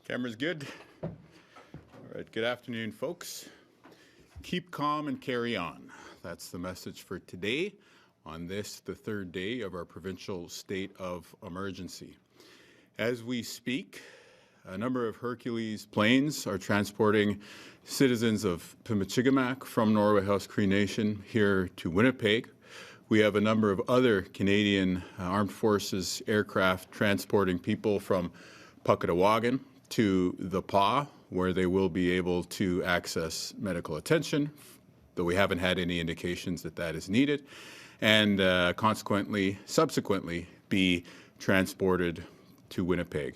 Camera's good. All right, good afternoon, folks. Keep calm and carry on. That's the message for today on this, the third day of our provincial state of emergency. As we speak, a number of Hercules planes are transporting citizens of Pimicikamak from Norway House Cree Nation here to Winnipeg. We have a number of other Canadian Armed Forces aircraft transporting people from Puckatawagan to the PA, where they will be able to access medical attention, though we haven't had any indications that that is needed, and subsequently be transported to Winnipeg.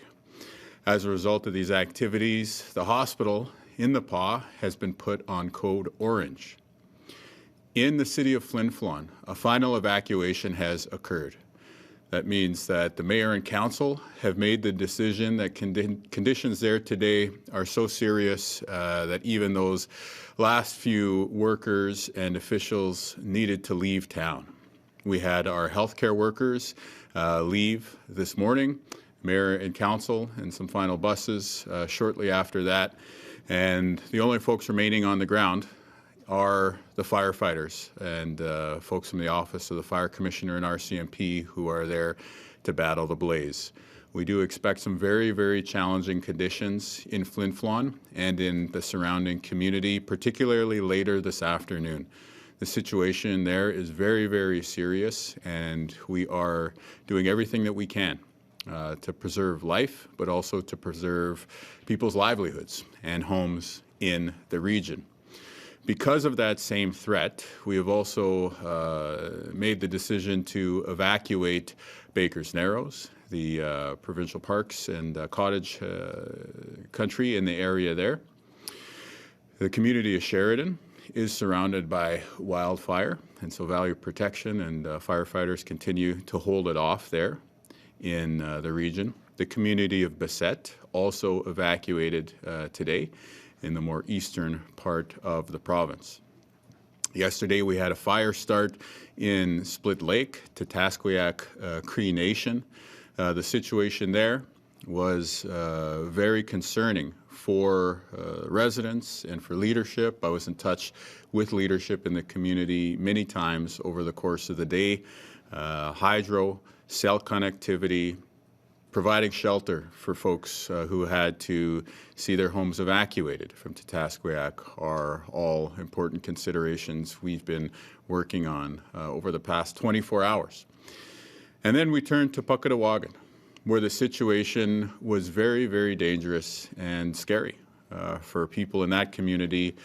As a result of these activities, the hospital in the PA has been put on code orange. In the city of Flin Flon, a final evacuation has occurred. That means that the mayor and council have made the decision that conditions there today are so serious that even those last few workers and officials needed to leave town. We had our healthcare workers leave this morning, mayor and council, and some final buses shortly after that. And the only folks remaining on the ground are the firefighters and folks from the Office of the Fire Commissioner and RCMP who are there to battle the blaze. We do expect some very, very challenging conditions in Flin Flon and in the surrounding community, particularly later this afternoon. The situation there is very, very serious, and we are doing everything that we can to preserve life, but also to preserve people's livelihoods and homes in the region. Because of that same threat, we have also made the decision to evacuate Baker's Narrows, the provincial parks and cottage country in the area there. The community of Sheridan is surrounded by wildfire, and so value protection and firefighters continue to hold it off there in the region. The community of Bassett also evacuated today in the more eastern part of the province. Yesterday we had a fire start in Split Lake, Tatasquiac Cree Nation. The situation there was very concerning for residents and for leadership. I was in touch with leadership in the community many times over the course of the day. Hydro, cell connectivity, providing shelter for folks who had to see their homes evacuated from Tatasquiac are all important considerations we've been working on over the past 24 hours. And then we turned to Puckatawagan, where the situation was very, very dangerous and scary for people in that community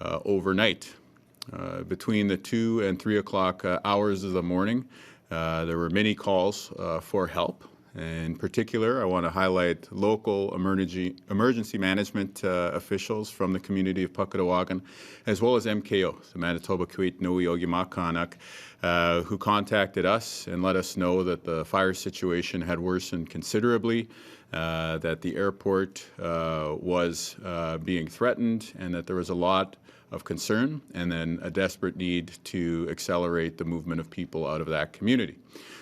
overnight. Between the 2 and 3 o'clock hours of the morning, there were many calls for help. In particular, I want to highlight local emergency management officials from the community of Puckatawagan, as well as MKO, the Manitoba Kiwetanui Ogimakaanak, who contacted us and let us know that the fire situation had worsened considerably, that the airport was being threatened, and that there was a lot of concern and then a desperate need to accelerate the movement of people out of that community.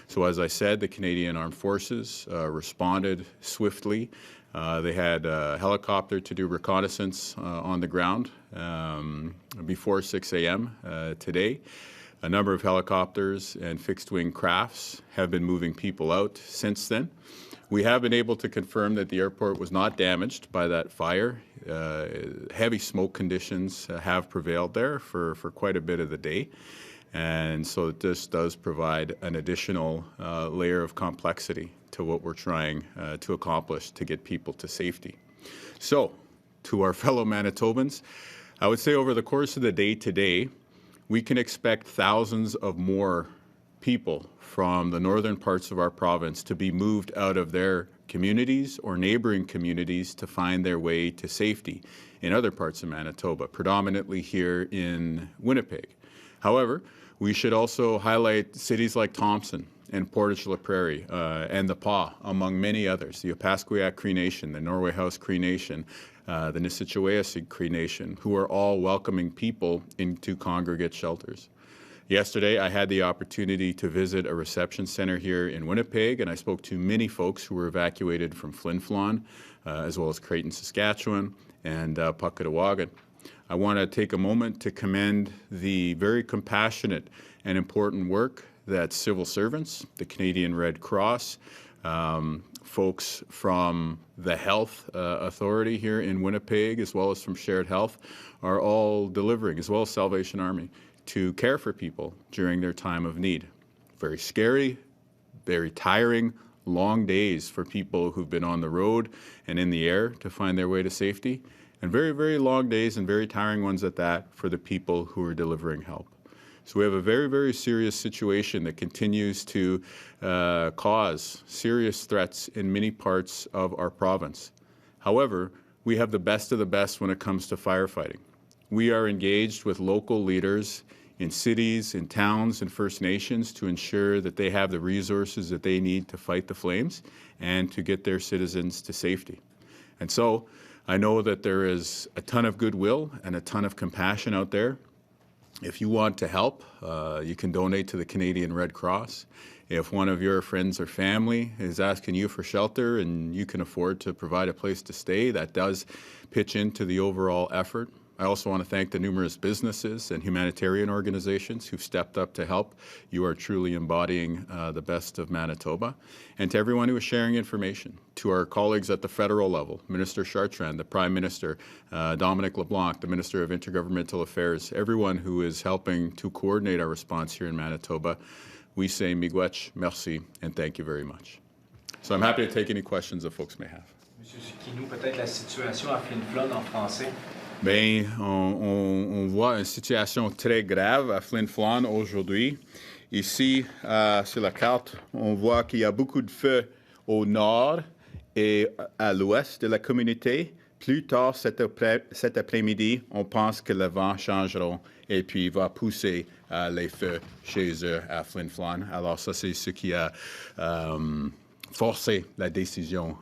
So as I said, the Canadian Armed Forces responded swiftly. They had a helicopter to do reconnaissance on the ground before 6 a.m. Today. A number of helicopters and fixed-wing crafts have been moving people out since then. We have been able to confirm that the airport was not damaged by that fire. Heavy smoke conditions have prevailed there for quite a bit of the day. And so this does provide an additional layer of complexity to what we're trying to accomplish to get people to safety. So, to our fellow Manitobans, I would say over the course of the day today, we can expect thousands of more people from the northern parts of our province to be moved out of their communities or neighboring communities to find their way to safety in other parts of Manitoba, predominantly here in Winnipeg. However, we should also highlight cities like Thompson and Portage-la Prairie and the PA, among many others, the Opaskwayak Cree Nation, the Norway House Cree Nation, the Nisitchewayasig Cree Nation, who are all welcoming people into congregate shelters. Yesterday, I had the opportunity to visit a reception center here in Winnipeg, and I spoke to many folks who were evacuated from Flin Flon, as well as Creighton, Saskatchewan, and Puckatawagan. I want to take a moment to commend the very compassionate and important work that civil servants, the Canadian Red Cross, folks from the Health Authority here in Winnipeg, as well as from Shared Health, are all delivering, as well as Salvation Army, to care for people during their time of need. Very scary, very tiring, long days for people who've been on the road and in the air to find their way to safety, and very, very long days and very tiring ones at that for the people who are delivering help. So we have a very, very serious situation that continues to cause serious threats in many parts of our province. However, we have the best of the best when it comes to firefighting. We are engaged with local leaders in cities, in towns, and First Nations to ensure that they have the resources that they need to fight the flames and to get their citizens to safety. And so I know that there is a ton of goodwill and a ton of compassion out there. If you want to help, you can donate to the Canadian Red Cross. If one of your friends or family is asking you for shelter and you can afford to provide a place to stay, that does pitch into the overall effort. I also want to thank the numerous businesses and humanitarian organizations who've stepped up to help. You are truly embodying the best of Manitoba. And to everyone who is sharing information, to our colleagues at the federal level, Minister Chartrand, the Prime Minister, Dominic LeBlanc, the Minister of Intergovernmental Affairs, everyone who is helping to coordinate our response here in Manitoba, we say miigwech, merci, and thank you very much. So I'm happy to take any questions that folks may have. Monsieur Kinew, peut-être la situation à Flin Flon en français. Bien, on voit une situation très grave à Flin Flon aujourd'hui. Ici, sur la carte, on voit qu'il y a beaucoup de feux au nord et à l'ouest de la communauté. Plus tard cet après-midi, on pense que le vent changera et puis va pousser les feux chez eux à Flin Flon. Alors ça, c'est ce qui a forcé la décision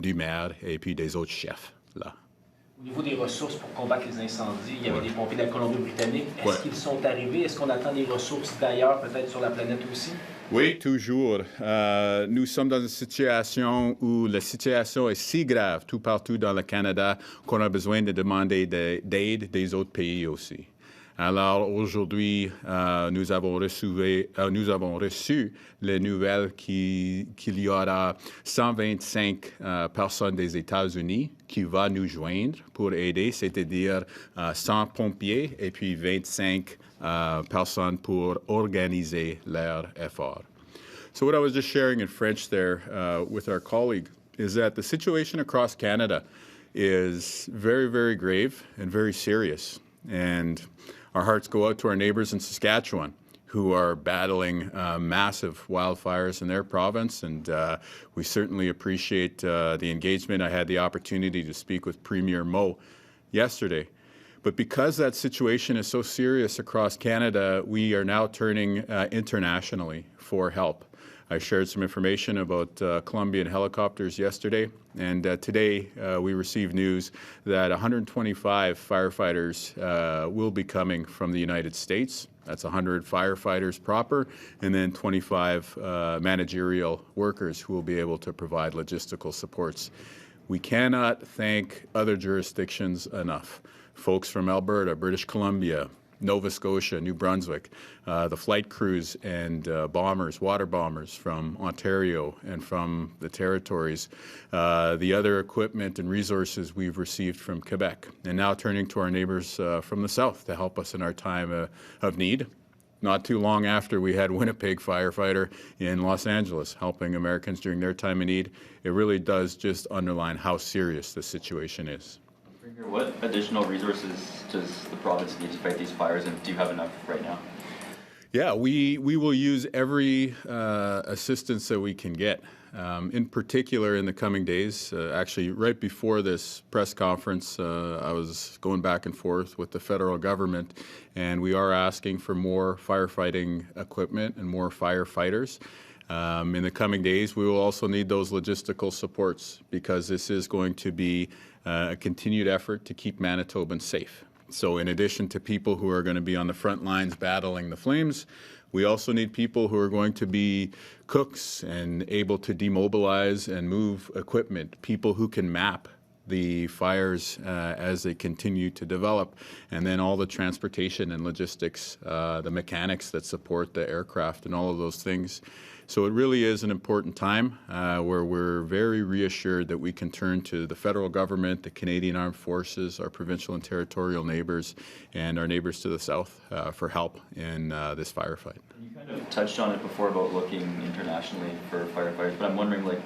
du maire et puis des autres chefs là. Au niveau des ressources pour combattre les incendies, il y avait des pompiers de la Colombie-Britannique. Est-ce qu'ils sont arrivés? Est-ce qu'on attend des ressources d'ailleurs, peut-être sur la planète aussi? Oui, toujours. Nous sommes dans une situation où la situation est si grave tout partout dans le Canada qu'on a besoin de demander d'aide des autres pays aussi. Alors aujourd'hui, nous avons reçu les nouvelles qu'il y aura 125 personnes des États-Unis qui vont nous joindre pour aider, c'est-à-dire 100 pompiers et puis 25 personnes pour organiser leur effort. So what I was just sharing in French there with our colleague is that the situation across Canada is very, very grave and very serious. And our hearts go out to our neighbors in Saskatchewan who are battling massive wildfires in their province, and we certainly appreciate the engagement. I had the opportunity to speak with Premier Moe yesterday. But because that situation is so serious across Canada, we are now turning internationally for help. I shared some information about Colombian helicopters yesterday, and today we received news that 125 firefighters will be coming from the United States. That's 100 firefighters proper, and then 25 managerial workers who will be able to provide logistical supports. We cannot thank other jurisdictions enough. Folks from Alberta, British Columbia, Nova Scotia, New Brunswick, the flight crews and bombers, water bombers from Ontario and from the territories, the other equipment and resources we've received from Quebec, and now turning to our neighbors from the south to help us in our time of need. Not too long after we had Winnipeg firefighter in Los Angeles helping Americans during their time of need, it really does just underline how serious the situation is. What additional resources does the province need to fight these fires, and do you have enough right now? Yeah, we will use every assistance that we can get. In particular, in the coming days, actually right before this press conference, I was going back and forth with the federal government, and we are asking for more firefighting equipment and more firefighters. In the coming days, we will also need those logistical supports because this is going to be a continued effort to keep Manitobans safe, So in addition to people who are going to be on the front lines battling the flames, we also need people who are going to be cooks and able to demobilize and move equipment, people who can map the fires as they continue to develop, and then all the transportation and logistics, the mechanics that support the aircraft and all of those things. So it really is an important time where we're very reassured that we can turn to the federal government, the Canadian Armed Forces, our provincial and territorial neighbours, and our neighbours to the south for help in this firefight. You kind of touched on it before about looking internationally for firefighters, but I'm wondering, like,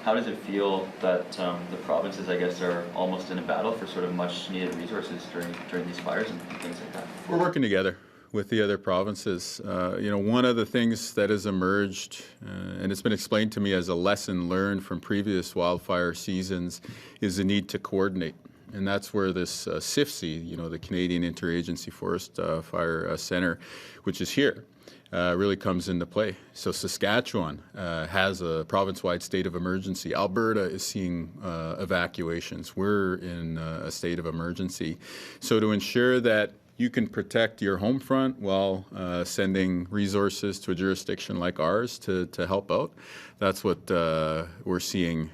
how does it feel that the provinces, I guess, are almost in a battle for sort of much needed resources during these fires and things like that? We're working together with the other provinces. One of the things that has emerged, and it's been explained to me as a lesson learned from previous wildfire seasons, is the need to coordinate. And that's where this CIFC, the Canadian Interagency Forest Fire Centre, which is here, really comes into play. So Saskatchewan has a province-wide state of emergency. Alberta is seeing evacuations. We're in a state of emergency. So to ensure that you can protect your home front while sending resources to a jurisdiction like ours to help out, that's what we're seeing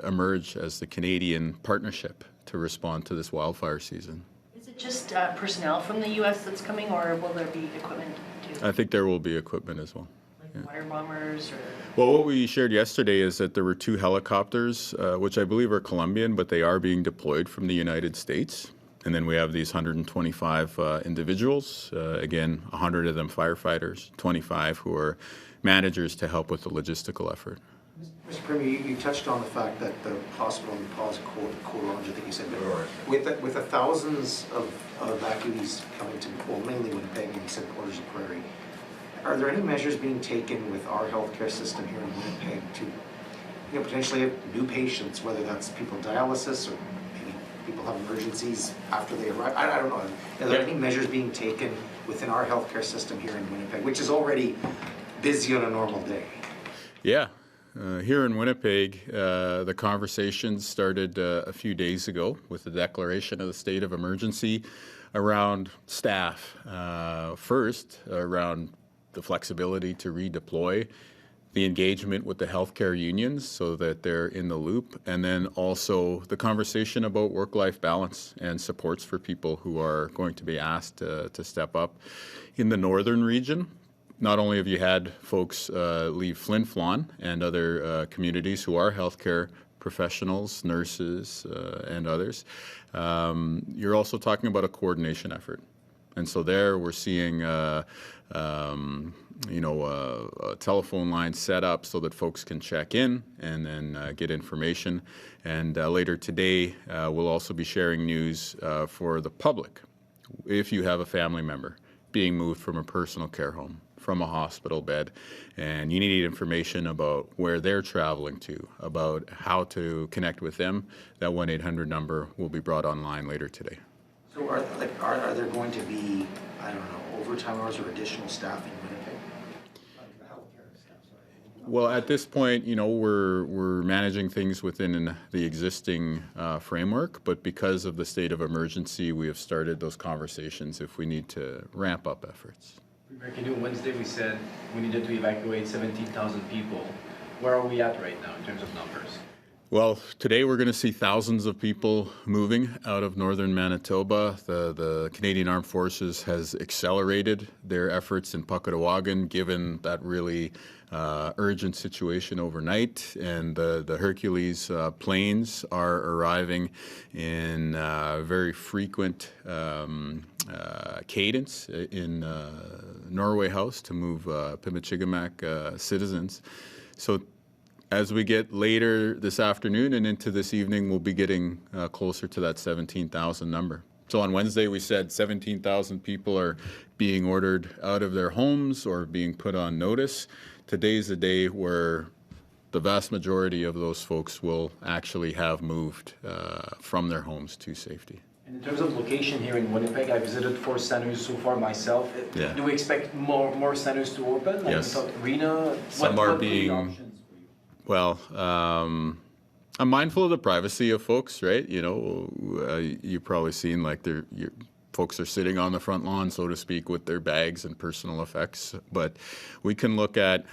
emerge as the Canadian partnership to respond to this wildfire season. Is it just personnel from the U.S. that's coming, or will there be equipment too? I think there will be equipment as well. Like water bombers or? Well, what we shared yesterday is that there were 2 helicopters, which I believe are Colombian, but they are being deployed from the United States. And then we have these 125 individuals, again, 100 of them firefighters, 25 who are managers to help with the logistical effort. Mr. Premier, you touched on the fact that the hospital in Paul is cold orange, I think you said, but with the thousands of evacuees coming to, well, mainly Winnipeg, and you said Portage and Prairie, are there any measures being taken with our healthcare system here in Winnipeg to potentially have new patients, whether that's people dialysis or maybe people have emergencies after they arrive? I don't know. Are there any measures being taken within our healthcare system here in Winnipeg, which is already busy on a normal day? Yeah. Here in Winnipeg, the conversations started a few days ago with the declaration of the state of emergency around staff. First, around the flexibility to redeploy, the engagement with the healthcare unions so that they're in the loop, and then also the conversation about work-life balance and supports for people who are going to be asked to step up. In the northern region, not only have you had folks leave Flin Flon and other communities who are healthcare professionals, nurses, and others, you're also talking about a coordination effort. And so there we're seeing a telephone line set up so that folks can check in and then get information. And later today, we'll also be sharing news for the public. If you have a family member being moved from a personal care home, from a hospital bed, and you need information about where they're traveling to, about how to connect with them, that 1-800 number will be brought online later today. So are there going to be, I don't know, overtime hours or additional staff in Winnipeg? Well, at this point, we're managing things within the existing framework, but because of the state of emergency, we have started those conversations if we need to ramp up efforts. Premier Kinew, Wednesday we said we needed to evacuate 17,000 people. Where are we at right now in terms of numbers? Well, today we're going to see thousands of people moving out of northern Manitoba. The Canadian Armed Forces has accelerated their efforts in Puckawagan, given that really urgent situation overnight. And the Hercules planes are arriving in very frequent cadence in Norway House to move Pimichigamak citizens. So as we get later this afternoon and into this evening, we'll be getting closer to that 17,000 number. So on Wednesday, we said 17,000 people are being ordered out of their homes or being put on notice. Today's the day where the vast majority of those folks will actually have moved from their homes to safety. And in terms of location here in Winnipeg, I visited 4 centers so far myself. Yeah. Do we expect more centers to open? Like Yes. Arena? Some are being, well, I'm mindful of the privacy of folks, right? You've probably seen like folks are sitting on the front lawn, so to speak, with their bags and personal effects. But we can look at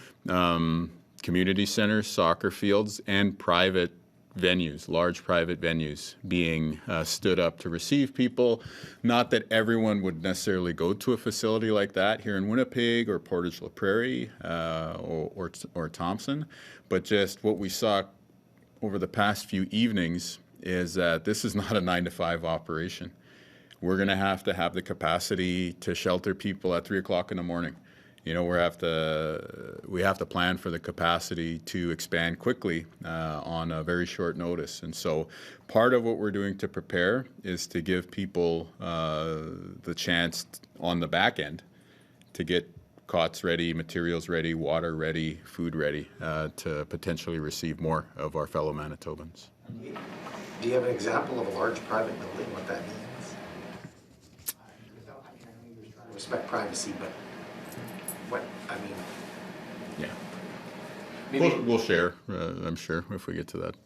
community centers, soccer fields, and private venues, large private venues being stood up to receive people. Not that everyone would necessarily go to a facility like that here in Winnipeg or Portage-la Prairie or Thompson, but just what we saw over the past few evenings is that this is not a 9-to-5 operation. We're going to have the capacity to shelter people at 3 o'clock in the morning. You know, we have to plan for the capacity to expand quickly on a very short notice. And so part of what we're doing to prepare is to give people the chance on the back end to get cots ready, materials ready, water ready, food ready to potentially receive more of our fellow Manitobans. Do you have an example of a large private building, what that means? I know you were trying to respect privacy, but what, I mean... Yeah. Maybe We'll share, I'm sure, if we get to that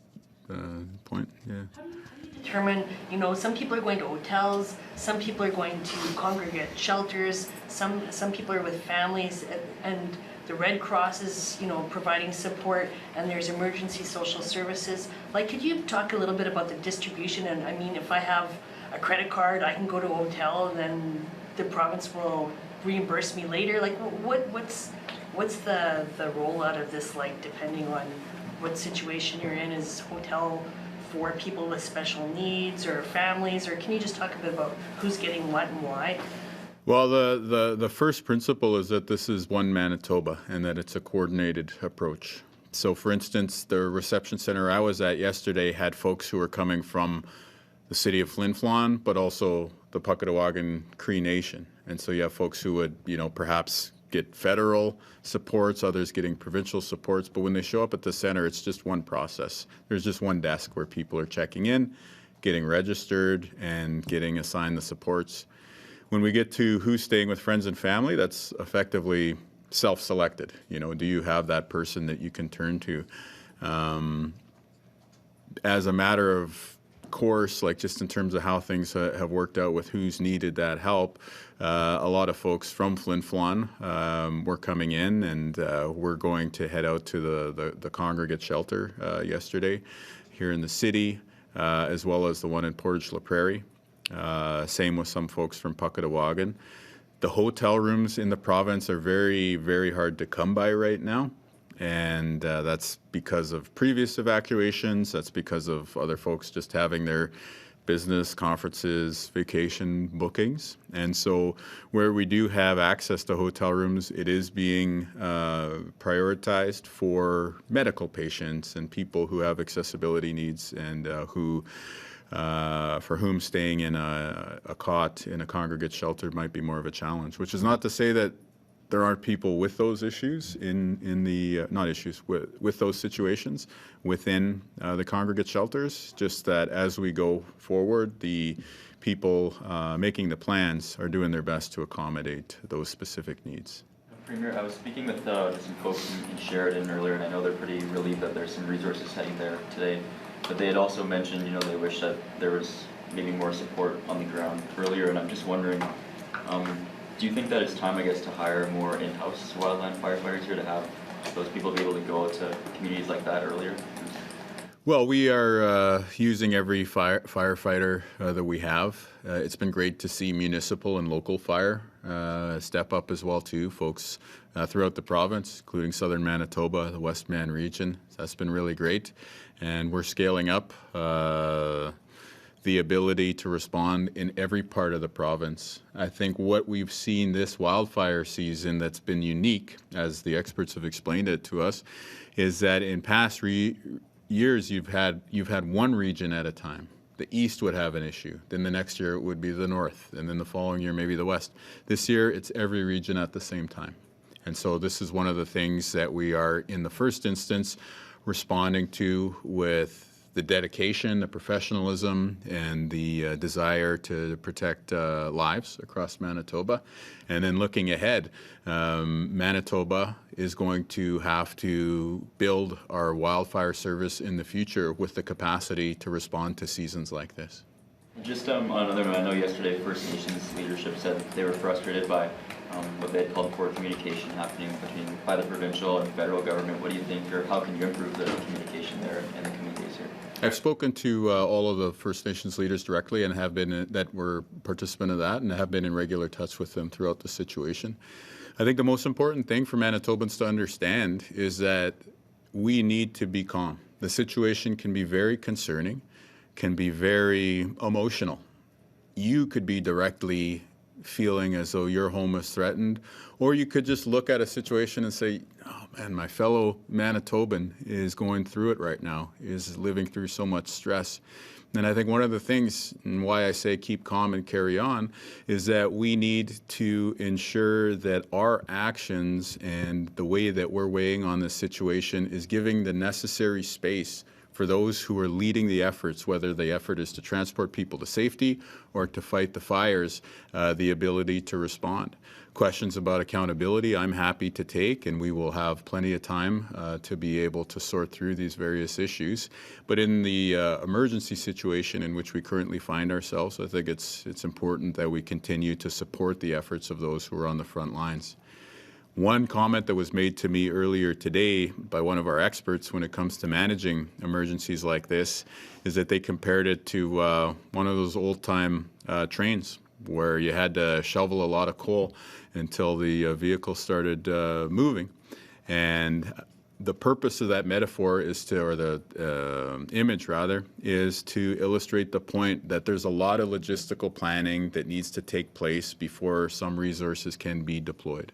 point. Yeah. How do you determine, you know, some people are going to hotels, some people are going to congregate shelters, some people are with families, and the Red Cross is, you know, providing support, and there's emergency social services. Like, could you talk a little bit about the distribution? And I mean, if I have a credit card, I can go to a hotel, and then the province will reimburse me later. Like, what's the rollout of this like, depending on what situation you're in? Is hotel for people with special needs or families, or can you just talk a bit about who's getting what and why? Well, the first principle is that this is one Manitoba and that it's a coordinated approach. So, for instance, the reception center I was at yesterday had folks who were coming from the city of Flin Flon, but also the Puckatawagan Cree Nation. And so you have folks who would, you know, perhaps get federal supports, others getting provincial supports. But when they show up at the center, it's just one process. There's just one desk where people are checking in, getting registered, and getting assigned the supports. When we get to who's staying with friends and family, that's effectively self-selected. You know, do you have that person that you can turn to? As a matter of course, like just in terms of how things have worked out with who's needed that help, a lot of folks from Flin Flon were coming in, and we're going to head out to the congregate shelter yesterday here in the city, as well as the one in Portage-la Prairie. Same with some folks from Puckatawagan. The hotel rooms in the province are very, very hard to come by right now. And that's because of previous evacuations. That's because of other folks just having their business, conferences, vacation bookings. And so where we do have access to hotel rooms, it is being prioritized for medical patients and people who have accessibility needs and for whom staying in a cot in a congregate shelter might be more of a challenge, which is not to say that there aren't people with those issues with those situations within the congregate shelters, just that as we go forward, the people making the plans are doing their best to accommodate those specific needs. Premier, I was speaking with some folks in Sheridan earlier, and I know they're pretty relieved that there's some resources heading there today, but they had also mentioned, you know, they wish that there was maybe more support on the ground earlier, and I'm just wondering, do you think that it's time, I guess, to hire more in-house wildland firefighters here to have those people be able to go to communities like that earlier? Well, we are using every firefighter that we have. It's been great to see municipal and local fire step up as well too, folks throughout the province, including southern Manitoba, the Westman region. That's been really great, and we're scaling up the ability to respond in every part of the province. I think what we've seen this wildfire season that's been unique, as the experts have explained it to us, is that in past years you've had one region at a time. The east would have an issue, then the next year it would be the north, and then the following year maybe the west. This year it's every region at the same time. And so this is one of the things that we are, in the first instance, responding to with the dedication, the professionalism, and the desire to protect lives across Manitoba. And then looking ahead, Manitoba is going to have to build our wildfire service in the future with the capacity to respond to seasons like this. Just on another note, I know yesterday First Nations leadership said that they were frustrated by what they had called poor communication happening by the provincial and federal government. What do you think, or how can you improve the communication there in the coming days here? I've spoken to all of the First Nations leaders directly and have been that were participant of that and have been in regular touch with them throughout the situation. I think the most important thing for Manitobans to understand is that we need to be calm. The situation can be very concerning, can be very emotional. You could be directly feeling as though your home is threatened, or you could just look at a situation and say, oh man, my fellow Manitoban is going through it right now, is living through so much stress. And I think one of the things, and why I say keep calm and carry on, is that we need to ensure that our actions and the way that we're weighing on this situation is giving the necessary space for those who are leading the efforts, whether the effort is to transport people to safety or to fight the fires, the ability to respond. Questions about accountability, I'm happy to take, and we will have plenty of time to be able to sort through these various issues. But in the emergency situation in which we currently find ourselves, I think it's important that we continue to support the efforts of those who are on the front lines. One comment that was made to me earlier today by one of our experts when it comes to managing emergencies like this is that they compared it to one of those old-time trains where you had to shovel a lot of coal until the vehicle started moving. And the purpose of that metaphor is to, or the image rather, is to illustrate the point that there's a lot of logistical planning that needs to take place before some resources can be deployed.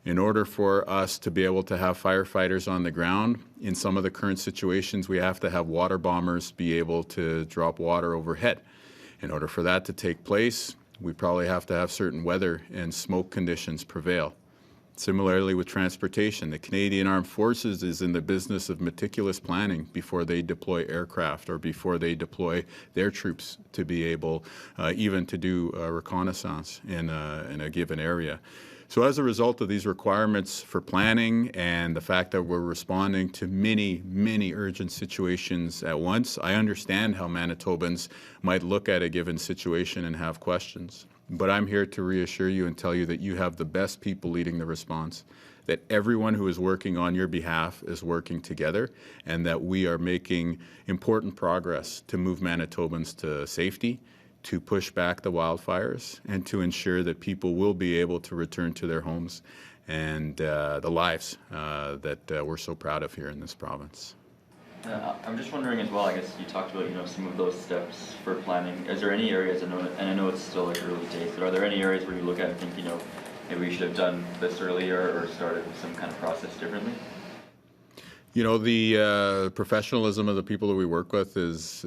In order for us to be able to have firefighters on the ground, in some of the current situations, we have to have water bombers be able to drop water overhead. In order for that to take place, we probably have to have certain weather and smoke conditions prevail. Similarly with transportation, the Canadian Armed Forces is in the business of meticulous planning before they deploy aircraft or before they deploy their troops to be able even to do reconnaissance in a given area. So as a result of these requirements for planning and the fact that we're responding to many, many urgent situations at once, I understand how Manitobans might look at a given situation and have questions. But I'm here to reassure you and tell you that you have the best people leading the response, that everyone who is working on your behalf is working together, and that we are making important progress to move Manitobans to safety, to push back the wildfires, and to ensure that people will be able to return to their homes and the lives that we're so proud of here in this province. I'm just wondering as well, I guess you talked about, some of those steps for planning. Is there any areas, and I know it's still like early days, but are there any areas where you look at and think, maybe we should have done this earlier or started some kind of process differently? The professionalism of the people that we work with is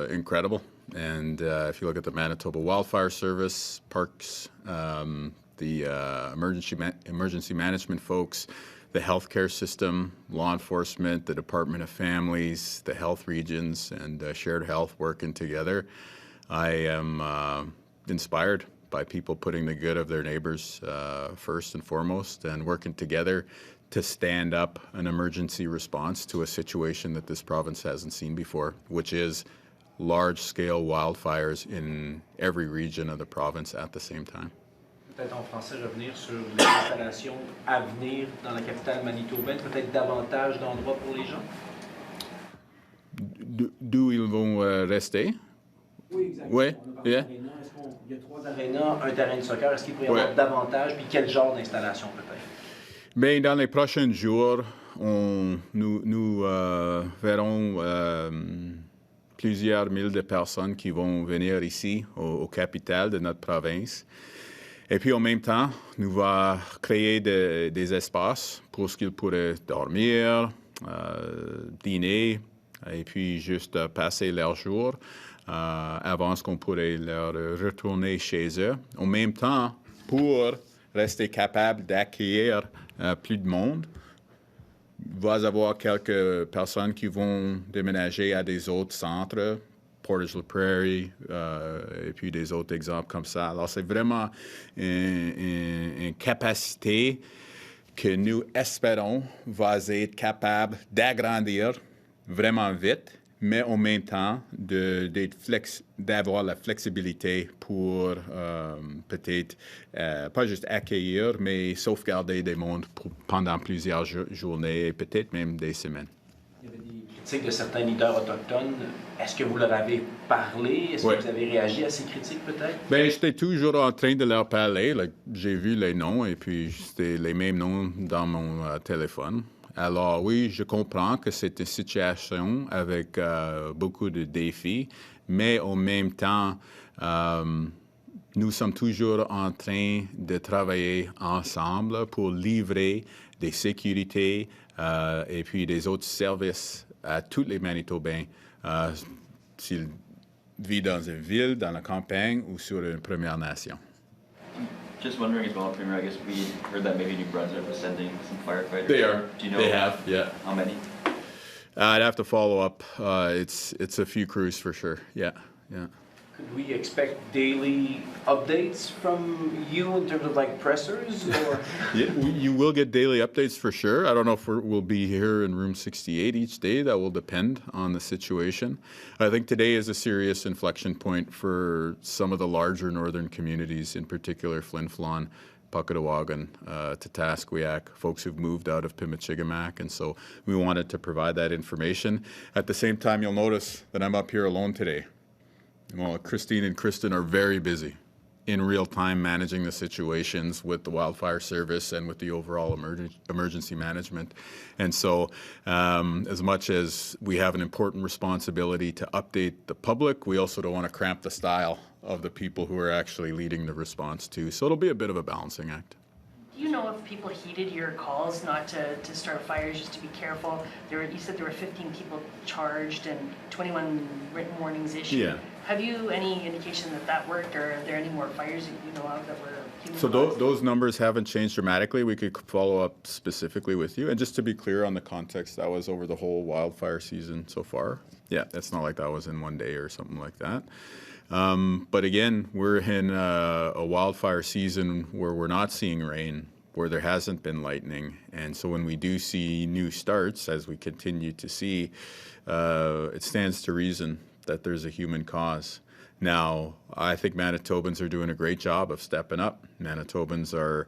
incredible. And if you look at the Manitoba Wildfire Service, Parks, the emergency management folks, the healthcare system, law enforcement, the Department of Families, the health regions, and shared health working together, I am inspired by people putting the good of their neighbors first and foremost and working together to stand up an emergency response to a situation that this province hasn't seen before, which is large-scale wildfires in every region of the province at the same time. Peut-être en français revenir sur les installations à venir dans la capitale manitobaine, peut-être davantage d'endroits pour les gens? D'où ils vont rester? Oui, exactement. Oui, yeah. Il y a 3 arénas, un terrain de soccer. Est-ce qu'il pourrait y avoir davantage? Puis quel genre d'installation peut-être? Bien, dans les prochains jours, nous verrons plusieurs milliers de personnes qui vont venir ici, au capitale de notre province. Et puis, en même temps, nous allons créer des espaces pour ce qu'ils pourraient dormir, dîner, et puis juste passer leur jour avant qu'on pourrait leur retourner chez eux. En même temps, pour rester capable d'accueillir plus de monde, il va y avoir quelques personnes qui vont déménager à des autres centres, Portage-la-Prairie, et puis des autres exemples comme ça. Alors, c'est vraiment une capacité que nous espérons va être capable d'agrandir vraiment vite, mais en même temps d'avoir la flexibilité pour peut-être pas juste accueillir, mais sauvegarder des mondes pendant plusieurs journées et peut-être même des semaines. Il y avait des critiques de certains leaders autochtones. Est-ce que vous leur avez parlé? Est-ce que vous avez réagi à ces critiques peut-être? Ben, j'étais toujours en train de leur parler. J'ai vu les noms et puis c'était les mêmes noms dans mon téléphone. Alors oui, je comprends que c'est une situation avec beaucoup de défis, mais en même temps, nous sommes toujours en train de travailler ensemble pour livrer des sécurités et puis des autres services à tous les Manitobains, s'ils vivent dans une ville, dans la campagne ou sur une Première Nation. Just wondering as well, Premier, I guess we heard that maybe New Brunswick was sending some firefighters. They are. Do you know They have, yeah. how many? I'd have to follow up. It's a few crews for sure. Yeah, yeah. Could we expect daily updates from you in terms of like pressers or? Yeah, you will get daily updates for sure. I don't know if we'll be here in room 68 each day. That will depend on the situation. I think today is a serious inflection point for some of the larger northern communities, in particular Flin Flon, Puckawagan, Tatasquiac, folks who've moved out of Pimichigamak, and so we wanted to provide that information. At the same time, you'll notice that I'm up here alone today. Well, Christine and Kristen are very busy in real time managing the situations with the wildfire service and with the overall emergency management. And so as much as we have an important responsibility to update the public, we also don't want to cramp the style of the people who are actually leading the response too. So it'll be a bit of a balancing act. Do you know if people heeded your calls not to start fires, just to be careful? You said there were 15 people charged and 21 written warnings issued. Yeah. Have you any indication that worked, or are there any more fires that you know of that were human So caused? those numbers haven't changed dramatically. We could follow up specifically with you. And just to be clear on the context, that was over the whole wildfire season so far. Yeah, it's not like that was in one day or something like that. But again, we're in a wildfire season where we're not seeing rain, where there hasn't been lightning. And so when we do see new starts, as we continue to see, it stands to reason that there's a human cause. Now, I think Manitobans are doing a great job of stepping up. Manitobans are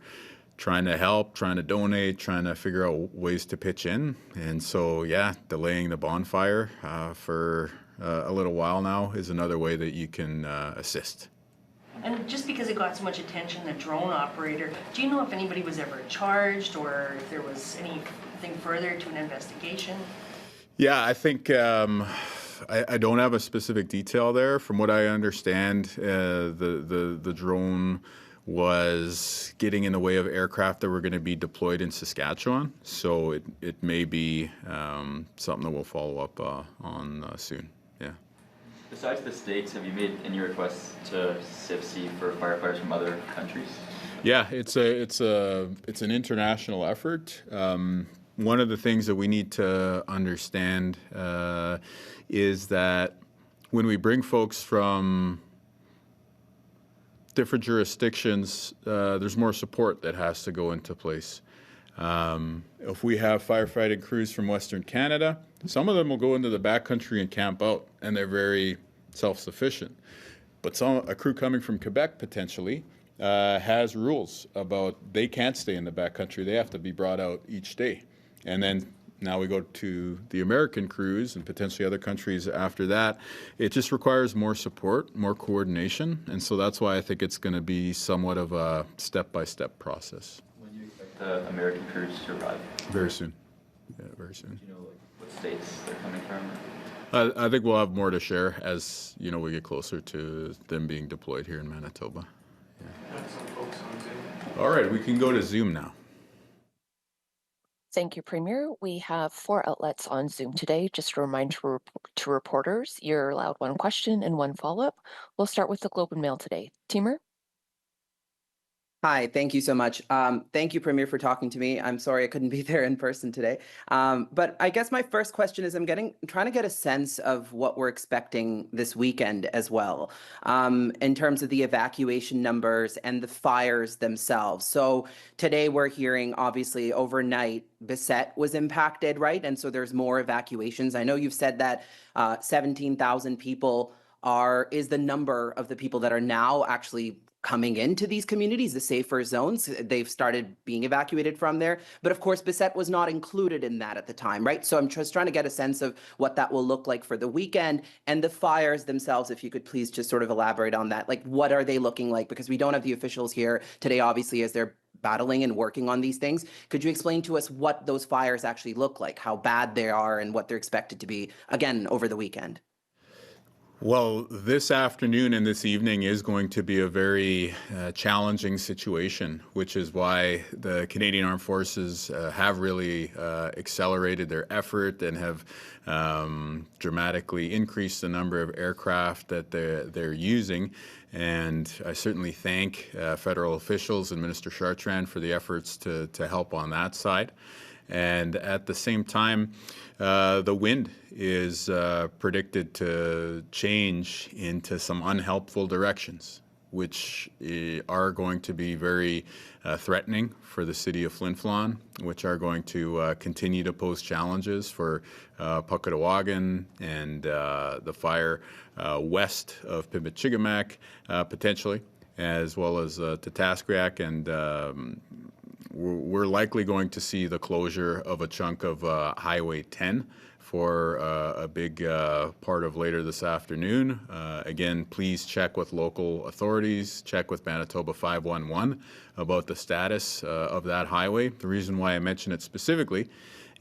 trying to help, trying to donate, trying to figure out ways to pitch in. And so, yeah, delaying the bonfire for a little while now is another way that you can assist. And just because it got so much attention, the drone operator, do you know if anybody was ever charged, or if there was anything further to an investigation? Yeah, I think I don't have a specific detail there. From what I understand, the drone was getting in the way of aircraft that were going to be deployed in Saskatchewan. So it may be something that we'll follow up on soon. Yeah. Besides the States, have you made any requests to CIFC for firefighters from other countries? Yeah, it's an international effort. One of the things that we need to understand is that when we bring folks from different jurisdictions, there's more support that has to go into place. If we have firefighting crews from Western Canada, some of them will go into the backcountry and camp out, and they're very self-sufficient. But a crew coming from Quebec potentially has rules about they can't stay in the backcountry. They have to be brought out each day. And then now we go to the American crews and potentially other countries after that. It just requires more support, more coordination. And so that's why I think it's going to be somewhat of a step-by-step process. When do you expect the American crews to arrive? Very soon. Yeah, very soon. Do you know what states they're coming from? I think we'll have more to share as we get closer to them being deployed here in Manitoba. Yeah. All right, we can go to Zoom now. Thank you, Premier. We have 4 outlets on Zoom today. Just a reminder to reporters, you're allowed 1 question and 1 follow-up. We'll start with the Globe and Mail today. Timur? Hi, thank you so much. Thank you, Premier, for talking to me. I'm sorry I couldn't be there in person today. But I guess my first question is trying to get a sense of what we're expecting this weekend as well, in terms of the evacuation numbers and the fires themselves. So today we're hearing, obviously, overnight, Bissett was impacted, right? And so there's more evacuations. I know you've said that 17,000 people is the number of the people that are now actually coming into these communities, the safer zones. They've started being evacuated from there. But of course, Bissett was not included in that at the time, right? So I'm just trying to get a sense of what that will look like for the weekend, and the fires themselves, if you could please just sort of elaborate on that. Like, what are they looking like? Because we don't have the officials here today, obviously, as they're battling and working on these things. Could you explain to us what those fires actually look like, how bad they are, and what they're expected to be, again, over the weekend? Well, this afternoon and this evening is going to be a very challenging situation, which is why the Canadian Armed Forces have really accelerated their effort and have dramatically increased the number of aircraft that they're using. And I certainly thank federal officials and Minister Chartrand for the efforts to help on that side. And at the same time, the wind is predicted to change into some unhelpful directions, which are going to be very threatening for the city of Flin Flon, which are going to continue to pose challenges for Puckawagan and the fire west of Pimbichigamac, potentially, as well as Tataskriak, and we're likely going to see the closure of a chunk of Highway 10 for a big part of later this afternoon. Again, please check with local authorities, check with Manitoba 511 about the status of that highway. The reason why I mention it specifically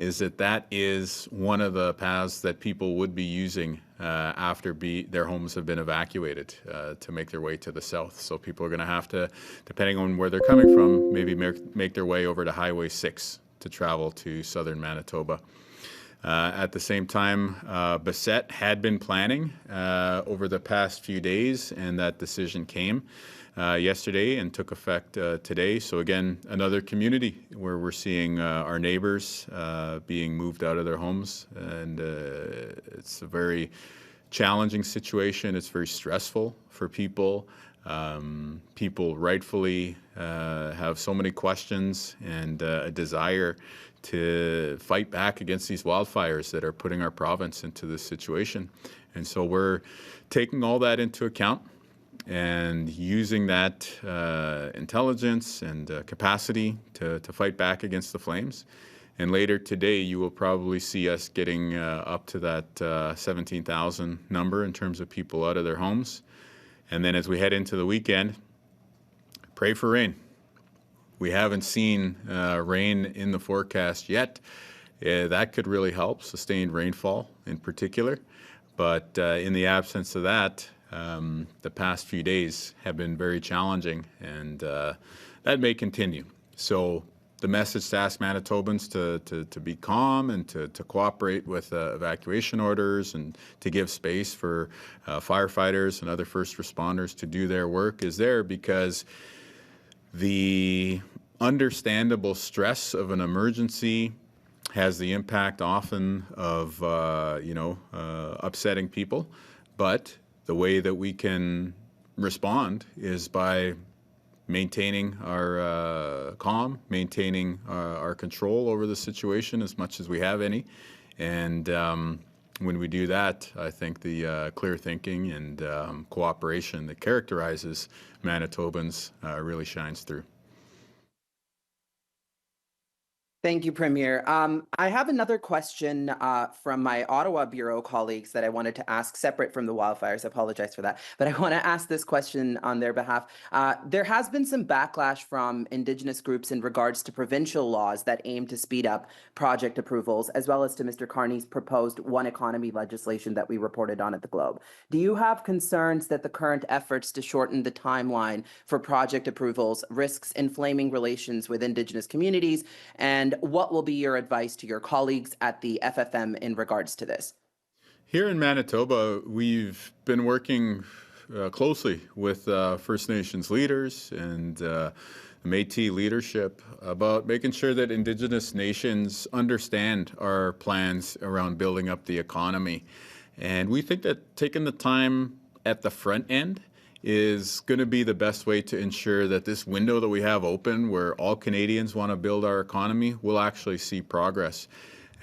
is that that is one of the paths that people would be using after their homes have been evacuated to make their way to the south. So people are going to have to, depending on where they're coming from, maybe make their way over to Highway 6 to travel to southern Manitoba. At the same time, Bissett had been planning over the past few days, and that decision came yesterday and took effect today. So again, another community where we're seeing our neighbors being moved out of their homes, and it's a very challenging situation. It's very stressful for people. People rightfully have so many questions and a desire to fight back against these wildfires that are putting our province into this situation. And so we're taking all that into account and using that intelligence and capacity to fight back against the flames. And later today, you will probably see us getting up to that 17,000 number in terms of people out of their homes. And then as we head into the weekend, pray for rain. We haven't seen rain in the forecast yet. That could really help, sustained rainfall in particular. But in the absence of that, the past few days have been very challenging, and that may continue. So the message to ask Manitobans to be calm and to cooperate with evacuation orders and to give space for firefighters and other first responders to do their work is there, because the understandable stress of an emergency has the impact often of upsetting people, but the way that we can respond is by maintaining our calm, maintaining our control over the situation as much as we have any. And when we do that, I think the clear thinking and cooperation that characterizes Manitobans really shines through. Thank you, Premier. I have another question from my Ottawa Bureau colleagues that I wanted to ask, separate from the wildfires. I apologize for that. But I want to ask this question on their behalf. There has been some backlash from Indigenous groups in regards to provincial laws that aim to speed up project approvals, as well as to Mr. Carney's proposed One Economy legislation that we reported on at the Globe. Do you have concerns that the current efforts to shorten the timeline for project approvals risks inflaming relations with Indigenous communities? And what will be your advice to your colleagues at the FFM in regards to this? Here in Manitoba, we've been working closely with First Nations leaders and the Métis leadership about making sure that Indigenous nations understand our plans around building up the economy. And we think that taking the time at the front end is going to be the best way to ensure that this window that we have open where all Canadians want to build our economy will actually see progress.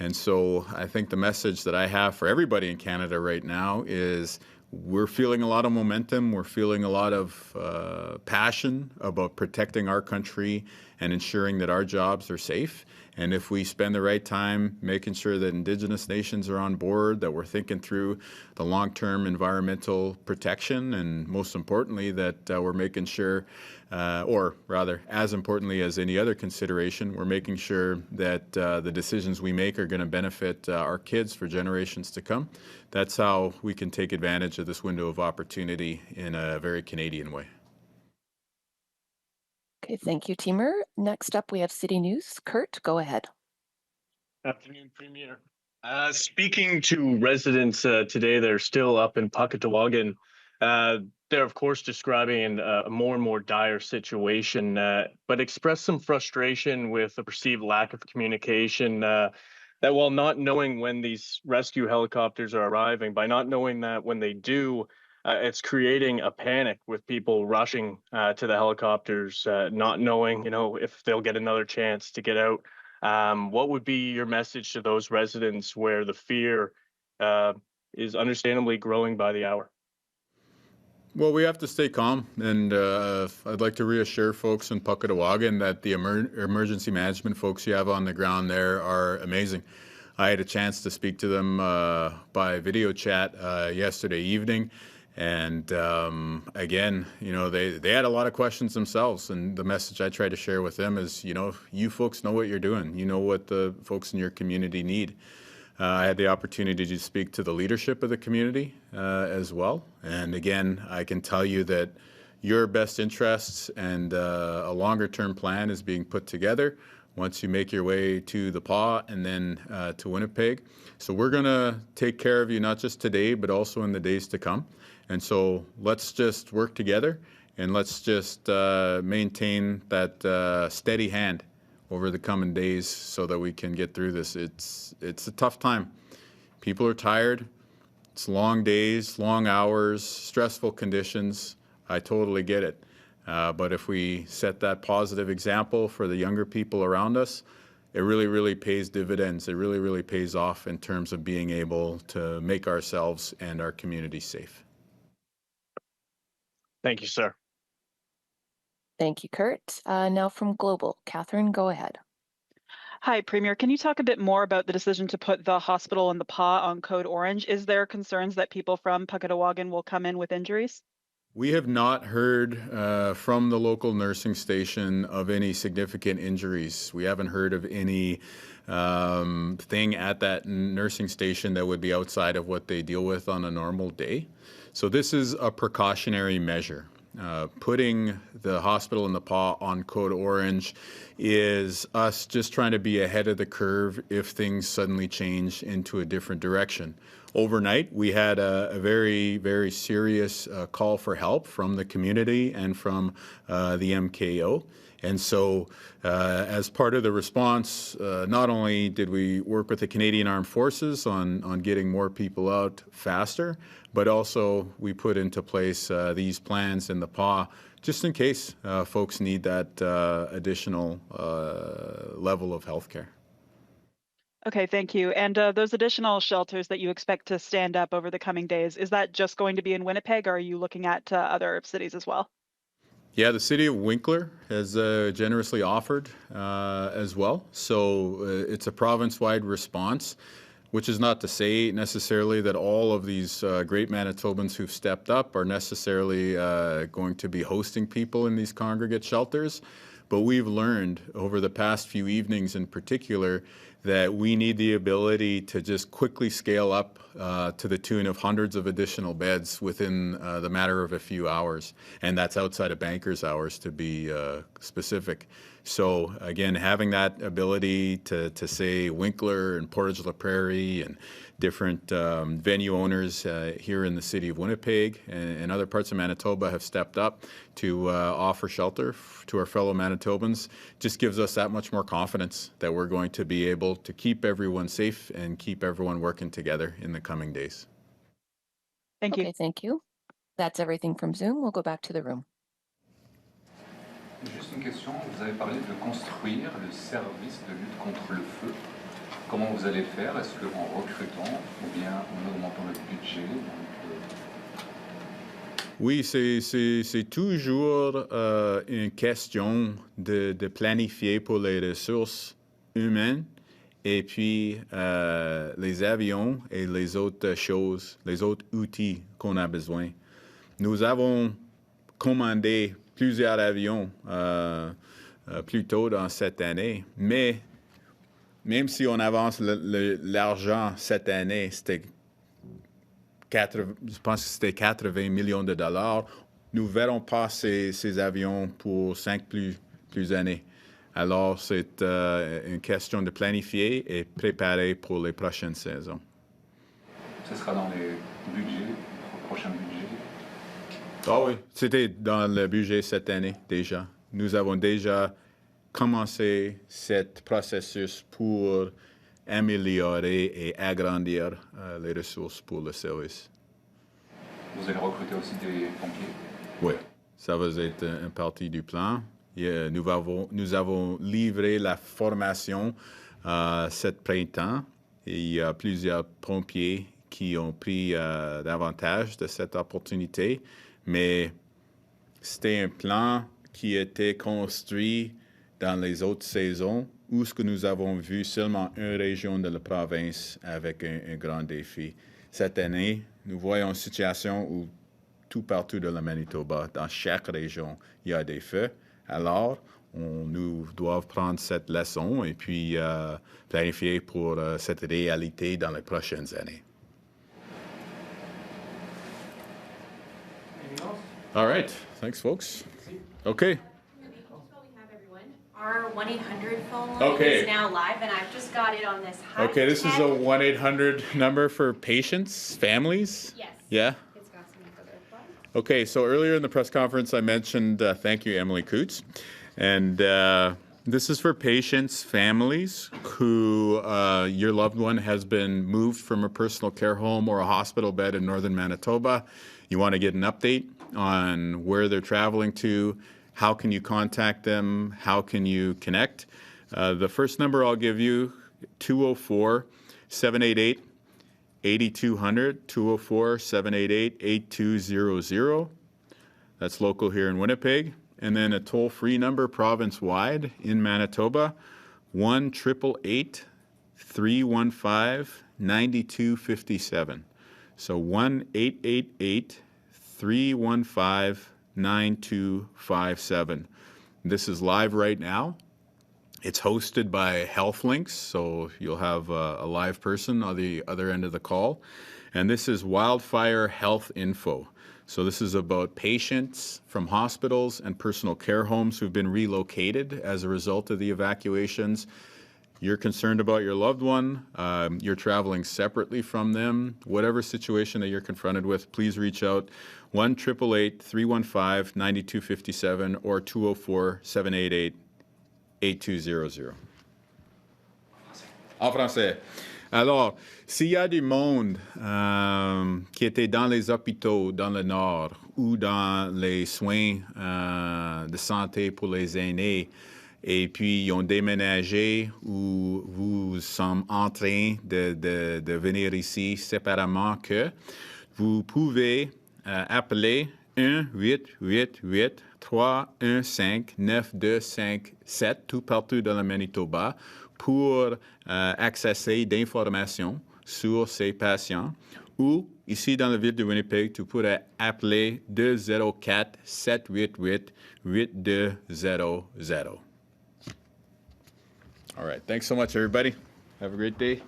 And so I think the message that I have for everybody in Canada right now is we're feeling a lot of momentum. We're feeling a lot of passion about protecting our country and ensuring that our jobs are safe. And if we spend the right time making sure that Indigenous nations are on board, that we're thinking through the long-term environmental protection, and most importantly, that we're making sure, or rather, as importantly as any other consideration, we're making sure that the decisions we make are going to benefit our kids for generations to come. That's how we can take advantage of this window of opportunity in a very Canadian way. Okay, thank you, Timur. Next up, we have City News. Kurt, go ahead. Afternoon, Premier. Speaking to residents today that are still up in Puckatawagan, they're of course describing a more and more dire situation, but express some frustration with the perceived lack of communication. That while not knowing when these rescue helicopters are arriving, by not knowing that when they do, it's creating a panic with people rushing to the helicopters, not knowing, if they'll get another chance to get out. What would be your message to those residents where the fear is understandably growing by the hour? Well, we have to stay calm, and I'd like to reassure folks in Puckatawagan that the emergency management folks you have on the ground there are amazing. I had a chance to speak to them by video chat yesterday evening. And again, they had a lot of questions themselves, and the message I try to share with them is, you folks know what you're doing. You know what the folks in your community need. I had the opportunity to speak to the leadership of the community as well. And again, I can tell you that your best interests and a longer-term plan is being put together once you make your way to the PAW and then to Winnipeg. So we're going to take care of you not just today, but also in the days to come. And so let's just work together, and let's just maintain that steady hand over the coming days so that we can get through this. It's a tough time. People are tired. It's long days, long hours, stressful conditions. I totally get it. But if we set that positive example for the younger people around us, it really, really pays dividends. It really, really pays off in terms of being able to make ourselves and our community safe. Thank you, sir. Thank you, Kurt. Now from Global, Catherine, go ahead. Hi, Premier. Can you talk a bit more about the decision to put the hospital and the PAW on code orange? Is there concerns that people from Puckatawagan will come in with injuries? We have not heard from the local nursing station of any significant injuries. We haven't heard of any thing at that nursing station that would be outside of what they deal with on a normal day. So this is a precautionary measure. Putting the hospital and the PAW on code orange is us just trying to be ahead of the curve if things suddenly change into a different direction. Overnight, we had a very, very serious call for help from the community and from the MKO. And so as part of the response, not only did we work with the Canadian Armed Forces on getting more people out faster, but also we put into place these plans in the PAW just in case folks need that additional level of health care. Okay, thank you. And those additional shelters that you expect to stand up over the coming days, is that just going to be in Winnipeg, or are you looking at other cities as well? Yeah, the city of Winkler has generously offered as well. So it's a province-wide response, which is not to say necessarily that all of these great Manitobans who've stepped up are necessarily going to be hosting people in these congregate shelters. But we've learned over the past few evenings in particular that we need the ability to just quickly scale up to the tune of hundreds of additional beds within the matter of a few hours. And that's outside of bankers' hours, to be specific. So again, having that ability to say Winkler and Portage la Prairie and different venue owners here in the city of Winnipeg and other parts of Manitoba have stepped up to offer shelter to our fellow Manitobans just gives us that much more confidence that we're going to be able to keep everyone safe and keep everyone working together in the coming days. Thank you. Okay, thank you. That's everything from Zoom. We'll go back to the room. Juste une question, vous avez parlé de construire le service de lutte contre le feu. Comment vous allez faire? Est-ce qu'en recrutant ou bien en augmentant le budget? Oui, c'est toujours une question de planifier pour les ressources humaines et puis les avions et les autres choses, les autres outils qu'on a besoin. Nous avons commandé plusieurs avions plus tôt dans cette année, mais même si on avance l'argent cette année, je pense que c'était 80 millions de dollars, nous ne verrons pas ces avions pour 5 plus années. Alors, c'est une question de planifier et préparer pour les prochaines saisons. Ce sera dans les budgets, prochains budgets? Ah oui, c'était dans le budget cette année déjà. Nous avons déjà commencé ce processus pour améliorer et agrandir les ressources pour le service. Vous allez recruter aussi des pompiers? Oui, ça va être une partie du plan. Nous avons livré la formation cet printemps et il y a plusieurs pompiers qui ont pris davantage de cette opportunité, mais c'était un plan qui était construit dans les autres saisons où ce que nous avons vu seulement une région de la province avec un grand défi. Cette année, nous voyons une situation où tout partout de la Manitoba, dans chaque région, il y a des feux. Alors, nous devons prendre cette leçon et puis planifier pour cette réalité dans les prochaines années. All right. Thanks, folks. Okay. Our 1-800 phone line is now live, and I've just got it on this high. Okay, this is a 1-800 number for patients, families? Yes. Yeah? It's got some info there. Okay, so earlier in the press conference, I mentioned, thank you, Emily Coots. And this is for patients, families who your loved one has been moved from a personal care home or a hospital bed in northern Manitoba. You want to get an update on where they're traveling to. How can you contact them? How can you connect? The first number I'll give you, 204-788-8200, 204-788-8200. That's local here in Winnipeg. And then a toll-free number province-wide in Manitoba, 1-888-315-9257. So 1-888-315-9257. This is live right now. It's hosted by HealthLinks, so you'll have a live person on the other end of the call. And this is Wildfire Health Info. So this is about patients from hospitals and personal care homes who've been relocated as a result of the evacuations. You're concerned about your loved one, you're traveling separately from them, whatever situation that you're confronted with, please reach out, 1-888-315-9257 or 204-788-8200. En français. Alors, s'il y a du monde qui était dans les hôpitaux dans le Nord ou dans les soins de santé pour les aînés, et puis ils ont déménagé ou vous sommes en train de venir ici séparément, que vous pouvez appeler 1-888-315-9257 tout partout dans le Manitoba pour accéder d'informations sur ces patients. Ou ici dans la ville de Winnipeg, tu pourrais appeler 204-788-8200. All right. Thanks so much, everybody. Have a great day.